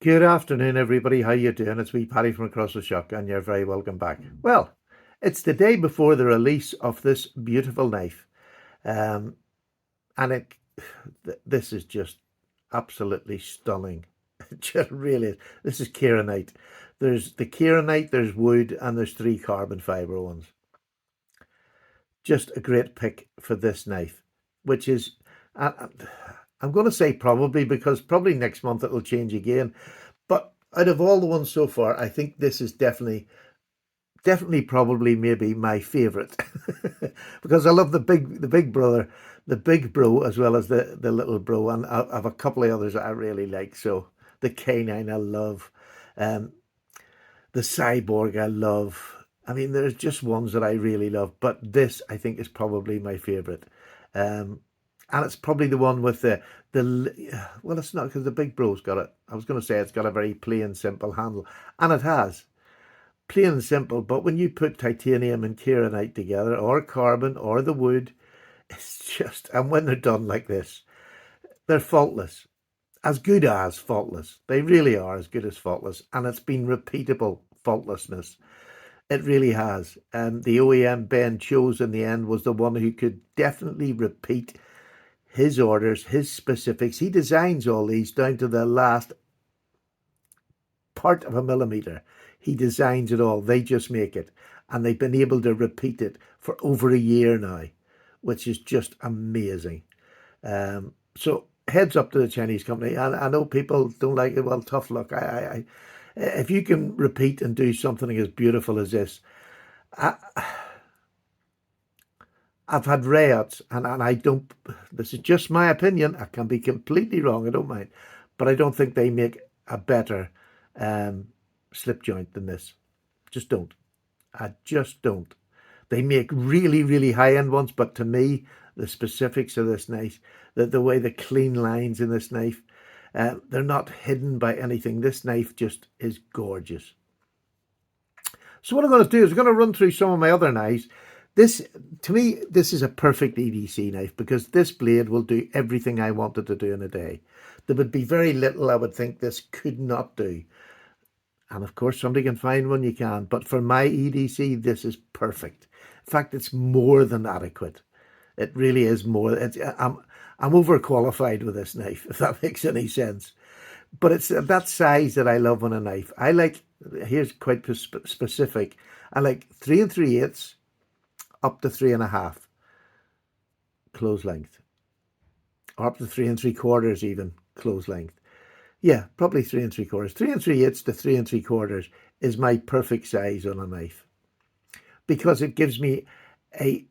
Good afternoon, everybody. How you doing? It's me, Paddy from across the shop, and you're very welcome back. Well, it's the day before the release of this beautiful knife, um, and this is just absolutely stunning. It just really is. This is Kieranite. There's the Kieranite, there's wood, and there's three carbon fiber ones. Just a great pick for this knife, which is, I, I'm going to say probably because probably next month it'll change again. But out of all the ones so far, I think this is definitely probably maybe my favorite because I love the big brother, the big bro, as well as the little bro, and I have a couple of others that I really like. So the K9 I love, um, the Cyborg I love. I mean, there's just ones that I really love, but this I think is probably my favorite. Um, and it's probably the one with well, it's not because the big bro's got it. I was going to say it's got a very plain, simple handle, and it has plain and simple. But when you put titanium and kieranite together, or carbon, or the wood, it's just, and when they're done like this, they're faultless, as good as faultless. They really are as good as faultless, and it's been repeatable faultlessness. It really has. The OEM Ben chose in the end was the one who could definitely repeat his orders, his specifics. He designs all these down to the last part of a millimeter. He designs it all. They just make it. And they've been able to repeat it for over a year now, which is just amazing. So heads up to the Chinese company. I know people don't like it. Well, tough luck. If you can repeat and do something as beautiful as this, I, I've had riots, and I don't. This is just my opinion. I can be completely wrong. I don't mind, but I don't think they make a better um, slip joint than this. Just don't. I just don't. They make really, really high end ones, but to me, the specifics of this knife, the way the clean lines in this knife, they're not hidden by anything. This knife just is gorgeous. So what I'm going to do is I'm going to run through some of my other knives. This, to me, this is a perfect EDC knife because this blade will do everything I wanted to do in a day. There would be very little I would think this could not do. And of course, somebody can find one, you can. But for my EDC, this is perfect. In fact, it's more than adequate. It really is more. I'm overqualified with this knife, if that makes any sense. But it's that size that I love on a knife. I like, here's quite specific. I like 3 3/8 up to 3.5 close length, or up to 3 3/4 even close length. Yeah, probably 3 3/4. 3 3/8 to 3 3/4 is my perfect size on a knife because it gives me a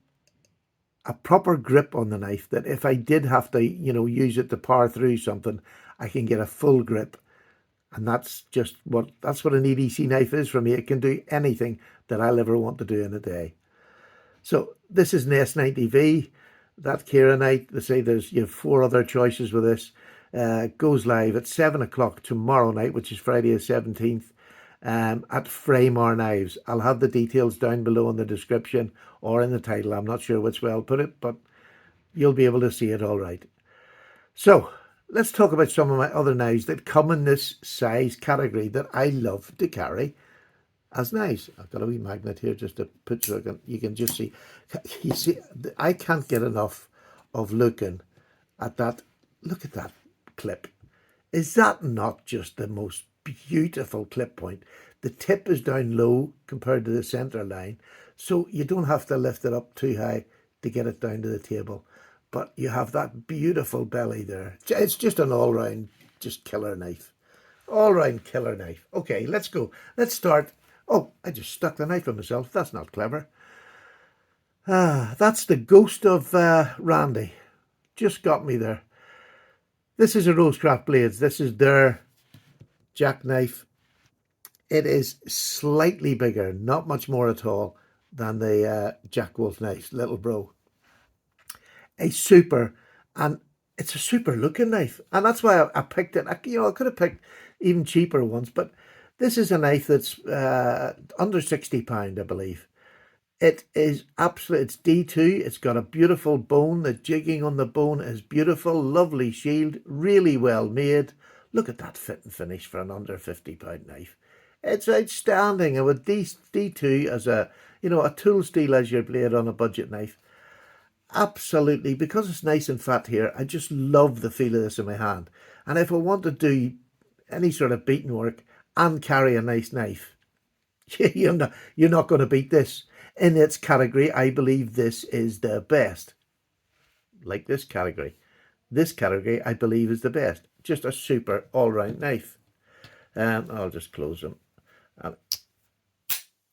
a proper grip on the knife that if I did have to, use it to power through something, I can get a full grip. And that's what an EDC knife is for me. It can do anything that I'll ever want to do in a day. So this is an S90V. That Kieranite, they say you have four other choices with this. Goes live at 7 o'clock tomorrow night, which is Friday the 17th, at Fraymar Knives. I'll have the details down below in the description or in the title. I'm not sure which way I'll put it, but you'll be able to see it all right. So let's talk about some of my other knives that come in this size category that I love to carry as knives. I've got a wee magnet here just to put so you can just see. You see, I can't get enough of looking at that. Look at that clip. Is that not just the most beautiful clip point? The tip is down low compared to the center line, so you don't have to lift it up too high to get it down to the table. But you have that beautiful belly there. It's just an all-round, just killer knife. All-round killer knife. Okay, let's go. Let's start. Oh, I just stuck the knife on myself. That's not clever. That's the ghost of Randy. Just got me there. This is a Rosecraft Blades. This is their jackknife. It is slightly bigger, not much more at all, than the Jack Wolf knife, Little Bro. A super, and it's a super looking knife, and that's why I picked it. I could have picked even cheaper ones, but this is a knife that's under £60, I believe. It is absolute. It's D2. It's got a beautiful bone. The jigging on the bone is beautiful. Lovely shield. Really well made. Look at that fit and finish for an under £50 knife. It's outstanding. And with D2 as a, a tool steel as your blade on a budget knife, absolutely, because it's nice and fat here, I just love the feel of this in my hand. And if I want to do any sort of beating work and carry a nice knife, you're not going to beat this. In its category, I believe this is the best. Like this category. This category, I believe, is the best. Just a super all-round knife. I'll just close them.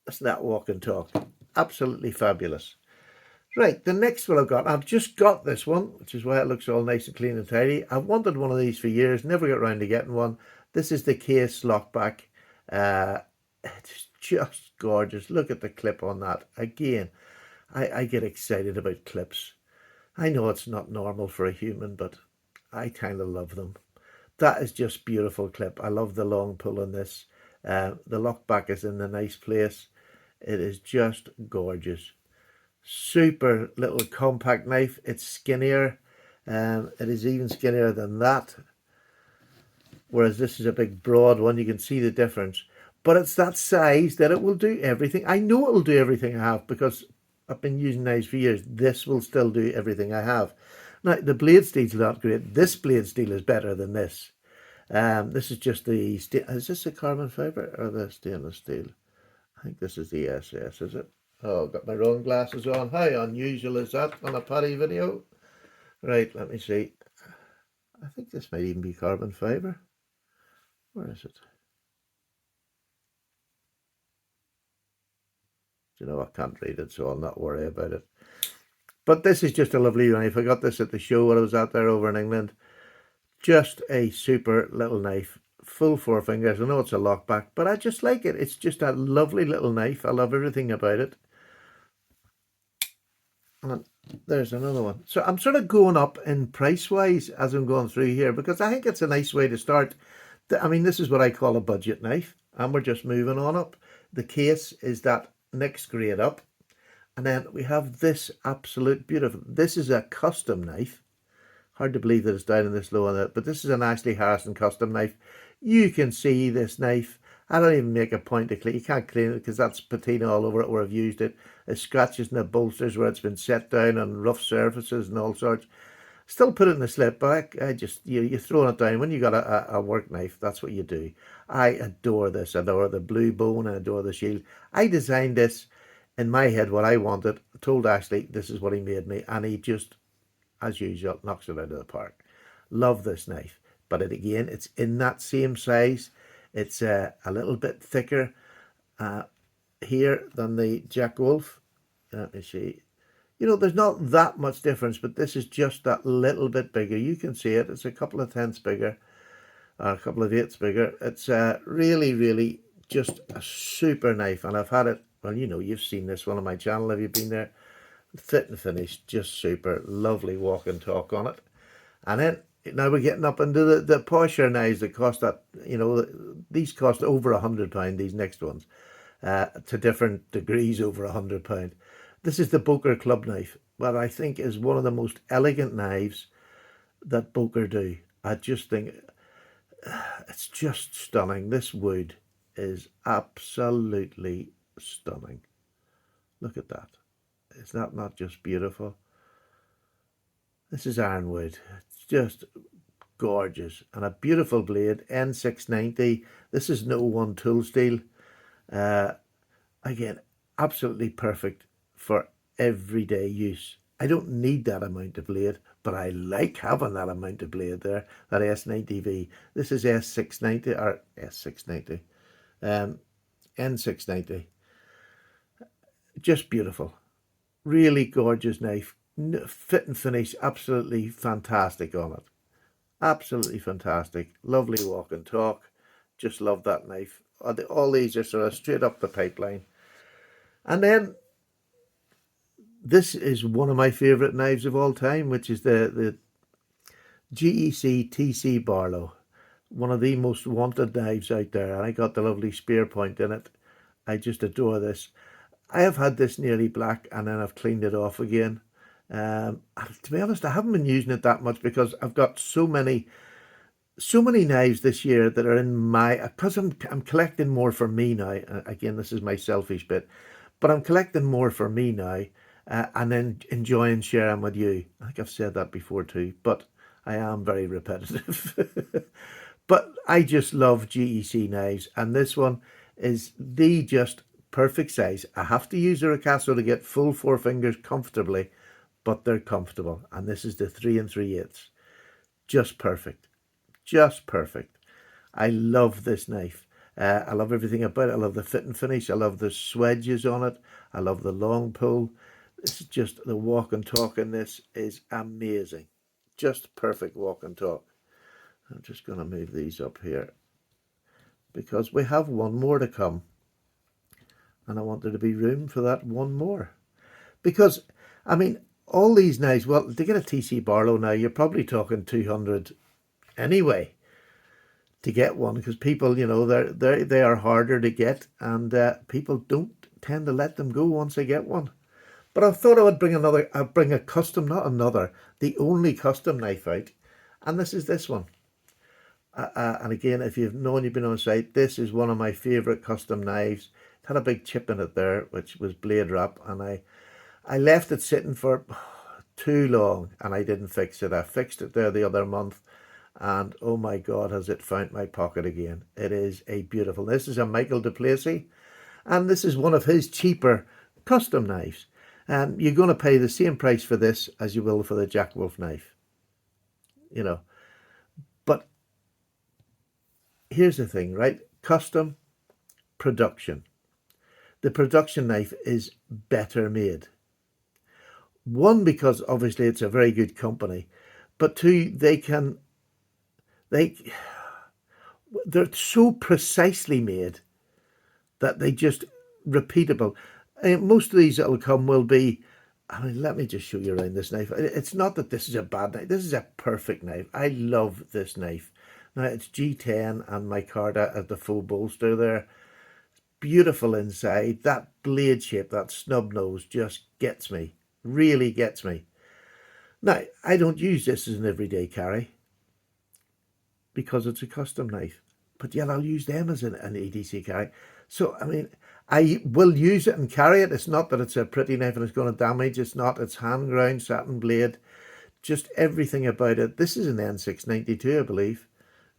That's that walk and talk. Absolutely fabulous. Right, the next one I've just got this one, which is why it looks all nice and clean and tidy. I've wanted one of these for years, never got around to getting one. This is the case lockback. It's just gorgeous. Look at the clip on that. Again, I get excited about clips. I know it's not normal for a human, but I kind of love them. That is just beautiful clip. I love the long pull on this. The lockback is in the nice place. It is just gorgeous. Super little compact knife. It's skinnier. It is even skinnier than that. Whereas this is a big broad one. You can see the difference. But it's that size that it will do everything. I know it will do everything I have because I've been using knives for years. This will still do everything I have. Now, the blade steel's not great. This blade steel is better than this. This is just the... Is this the carbon fibre or the stainless steel? I think this is the SS, is it? Oh, I've got my wrong glasses on. How unusual is that on a paddy video? Right, let me see. I think this might even be carbon fibre. Where is it? You know, I can't read it, so I'll not worry about it. But this is just a lovely knife. I got this at the show when I was out there over in England. Just a super little knife. Full four fingers. I know it's a lockback, but I just like it. It's just a lovely little knife. I love everything about it. And there's another one. So I'm sort of going up in price-wise as I'm going through here because I think it's a nice way to start. I mean, this is what I call a budget knife, and we're just moving on up. The case is that next grade up. And then we have this absolute beautiful. This is a custom knife. Hard to believe that it's down in this low on it, but this is an Ashley Harrison custom knife. You can see this knife. I don't even make a point to clean. You can't clean it because that's patina all over it where I've used it. There's scratches in the bolsters where it's been set down on rough surfaces and all sorts. Still put it in the slip, but I just, you're throwing it down. When you got a work knife, that's what you do. I adore this. I adore the blue bone. I adore the shield. I designed this in my head what I wanted. I told Ashley this is what he made me, and he just, as usual, knocks it out of the park. Love this knife. But again, it's in that same size. It's a little bit thicker here than the Jack Wolf. Let me see. You know, there's not that much difference, but this is just that little bit bigger. You can see it. It's a couple of tenths bigger, or a couple of eighths bigger. It's really, really just a super knife. And I've had it, well, you know, you've seen this one on my channel. Have you been there? Fit and finish, just super. Lovely walk and talk on it. And then, now we're getting up into the posher knives that cost that, you know, these cost over £100, these next ones, to different degrees over £100. This is the Boker club knife, what I think is one of the most elegant knives that Boker do. I just think it's just stunning. This wood is absolutely stunning. Look at that. Is that not just beautiful? This is ironwood. It's just gorgeous. And a beautiful blade, N690. This is an 01 tool steel. Again, absolutely perfect for everyday use. I don't need that amount of blade, but I like having that amount of blade there, that S90V. This is S690, or S690, N690. Just beautiful. Really gorgeous knife. Fit and finish, absolutely fantastic on it. Absolutely fantastic. Lovely walk and talk. Just love that knife. All these are sort of straight up the pipeline. And then this is one of my favourite knives of all time, which is the GEC TC Barlow. One of the most wanted knives out there. And I got the lovely spear point in it. I just adore this. I have had this nearly black and then I've cleaned it off again. To be honest, I haven't been using it that much because I've got so many so many knives this year that are in my, because I'm collecting more for me now. Again, this is my selfish bit, but I'm collecting more for me now, and then enjoying sharing with you. I think I've said that before too, but I am very repetitive. But I just love GEC knives, and this one is the just perfect size. I have to use a ricasso to get full four fingers comfortably, but they're comfortable. And this is the 3 3/8. Just perfect. Just perfect. I love this knife. I love everything about it. I love the fit and finish. I love the swedges on it. I love the long pull. This is just the walk and talk in this is amazing. Just perfect walk and talk. I'm just going to move these up here because we have one more to come. And I want there to be room for that one more. Because, I mean, all these knives, well, to get a TC Barlow now, you're probably talking 200 anyway to get one, because people, you know, they are harder to get, and people don't tend to let them go once they get one. But I thought I would bring a custom, not another, the only custom knife out, and this is this one. And again, if you've known, you've been on site, this is one of my favourite custom knives. It had a big chip in it there, which was blade wrap, and I left it sitting for too long, and I didn't fix it. I fixed it there the other month, and oh my God, has it found my pocket again. It is a beautiful, this is a Michael Duplessis, and this is one of his cheaper custom knives. You're going to pay the same price for this as you will for the Jack Wolf knife, you know. But here's the thing, right? Custom production. The production knife is better made. One, because obviously it's a very good company, but two, they're so precisely made that they just repeatable. Most of these that will come will be, I mean, let me just show you around this knife. It's not that this is a bad knife. This is a perfect knife. I love this knife. Now it's G10 and micarta at the full bolster there. Beautiful inside. That blade shape, that snub nose just gets me. Really gets me. Now, I don't use this as an everyday carry because it's a custom knife, but yet I'll use them as an EDC carry. So, I mean, I will use it and carry it. It's not that it's a pretty knife and it's going to damage. It's not. It's hand ground, satin blade, just everything about it. This is an N692, I believe.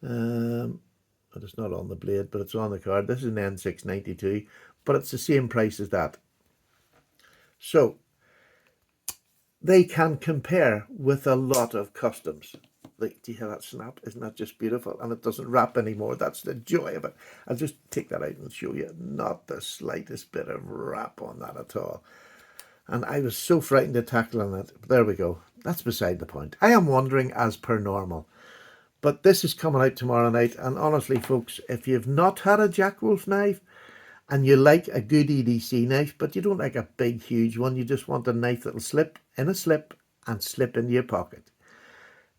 It's not on the blade, but it's on the card. This is an N692, but it's the same price as that. So, they can compare with a lot of customs. Like, do you hear that snap? Isn't that just beautiful? And it doesn't wrap anymore. That's the joy of it. I'll just take that out and show you. Not the slightest bit of wrap on that at all. And I was so frightened to tackle on it. But there we go. That's beside the point. I am wandering as per normal. But this is coming out tomorrow night. And honestly, folks, if you've not had a Jack Wolf knife, and you like a good EDC knife, but you don't like a big, huge one, you just want a knife that'll slip in a slip and slip into your pocket.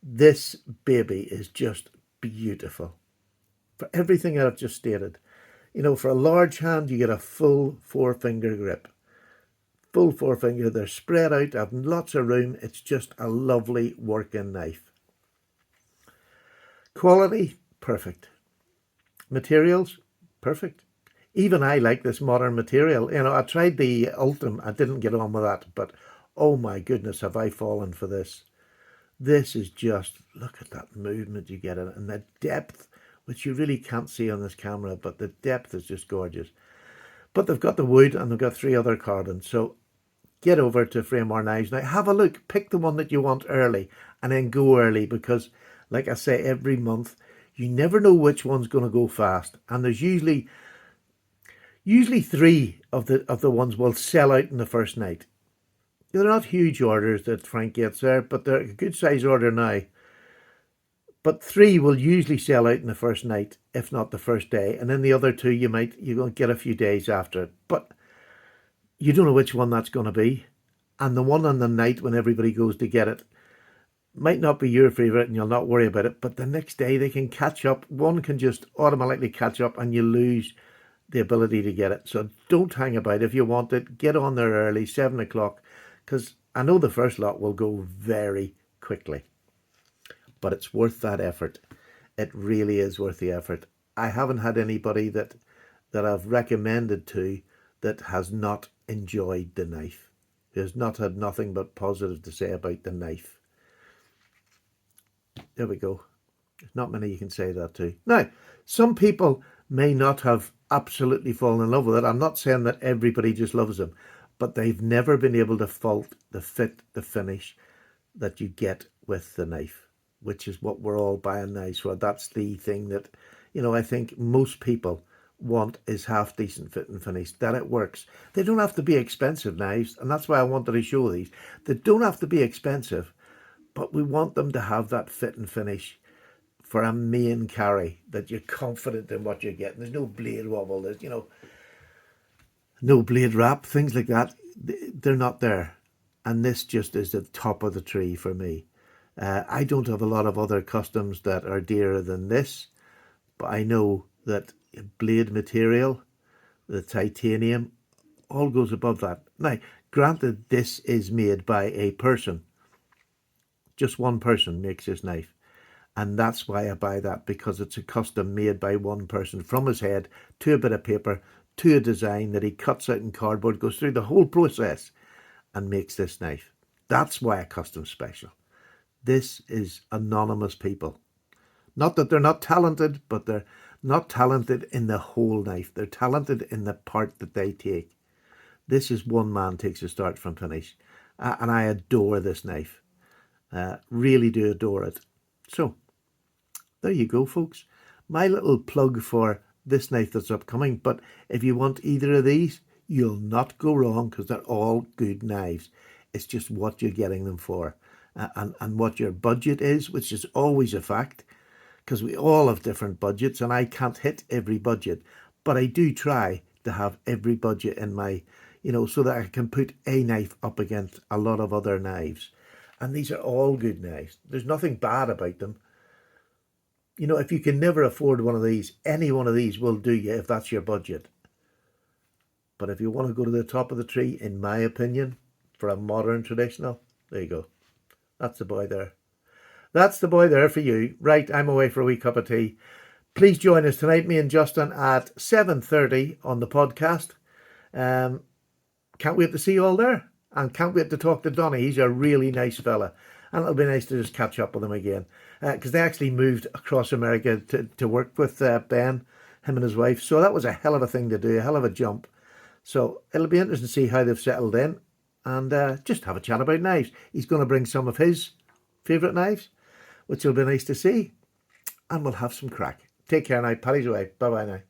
This baby is just beautiful. For everything I've just stated. You know, for a large hand, you get a full four-finger grip. Full four-finger, they're spread out, have lots of room. It's just a lovely working knife. Quality, perfect. Materials, perfect. Even I like this modern material. You know, I tried the Ultim. I didn't get on with that. But, oh my goodness, have I fallen for this. This is just, look at that movement you get in it. And the depth, which you really can't see on this camera. But the depth is just gorgeous. But they've got the wood and they've got 3 other cardons. So get over to Framework Knives. Now, have a look. Pick the one that you want early. And then go early. Because, like I say, every month, you never know which one's going to go fast. And there's usually 3 of the ones will sell out in the first night. They're not huge orders that Frank gets there, but they're a good size order now. But 3 will usually sell out in the first night, if not the first day. And then the other 2 you're going to get a few days after it. But you don't know which one that's going to be. And the one on the night when everybody goes to get it might not be your favourite and you'll not worry about it. But the next day they can catch up. One can just automatically catch up and you lose the ability to get it. So don't hang about. If you want it, get on there early, 7 o'clock, because I know the first lot will go very quickly, but it's worth that effort. It really is worth the effort. I haven't had anybody that I've recommended to that has not enjoyed the knife, who has not had nothing but positive to say about the knife. There we go. There's not many you can say that to. Now, some people may not have absolutely fallen in love with it. I'm not saying that everybody just loves them, but they've never been able to fault the fit, the finish that you get with the knife, which is what we're all buying knives for. That's the thing that, I think most people want, is half decent fit and finish, that it works. They don't have to be expensive knives, and that's why I wanted to show these. They don't have to be expensive, but we want them to have that fit and finish for a main carry, that you're confident in what you're getting. There's no blade wobble, there's, no blade wrap, things like that. They're not there. And this just is the top of the tree for me. I don't have a lot of other customs that are dearer than this, but I know that blade material, the titanium, all goes above that. Now, granted, this is made by a person. Just one person makes this knife. And that's why I buy that, because it's a custom made by one person, from his head to a bit of paper to a design that he cuts out in cardboard, goes through the whole process and makes this knife. That's why a custom special. This is anonymous people. Not that they're not talented, but they're not talented in the whole knife. They're talented in the part that they take. This is one man takes a start from finish. And I adore this knife. Really do adore it. So, there you go, folks. My little plug for this knife that's upcoming. But if you want either of these, you'll not go wrong, because they're all good knives. It's just what you're getting them for, and what your budget is, which is always a fact, because we all have different budgets, and I can't hit every budget. But I do try to have every budget in my, so that I can put a knife up against a lot of other knives. And these are all good knives. There's nothing bad about them. If you can never afford one of these, any one of these will do you if that's your budget. But if you want to go to the top of the tree, in my opinion, for a modern traditional, there you go. That's the boy there. That's the boy there for you. Right, I'm away for a wee cup of tea. Please join us tonight, me and Justin, at 7:30 on the podcast. Can't wait to see you all there. And can't wait to talk to Donny. He's a really nice fella. And it'll be nice to just catch up with him again. Because they actually moved across America to work with Ben, him and his wife. So that was a hell of a thing to do, a hell of a jump. So it'll be interesting to see how they've settled in. And just have a chat about knives. He's going to bring some of his favourite knives, which will be nice to see. And we'll have some crack. Take care now. Paddy's away. Bye-bye now.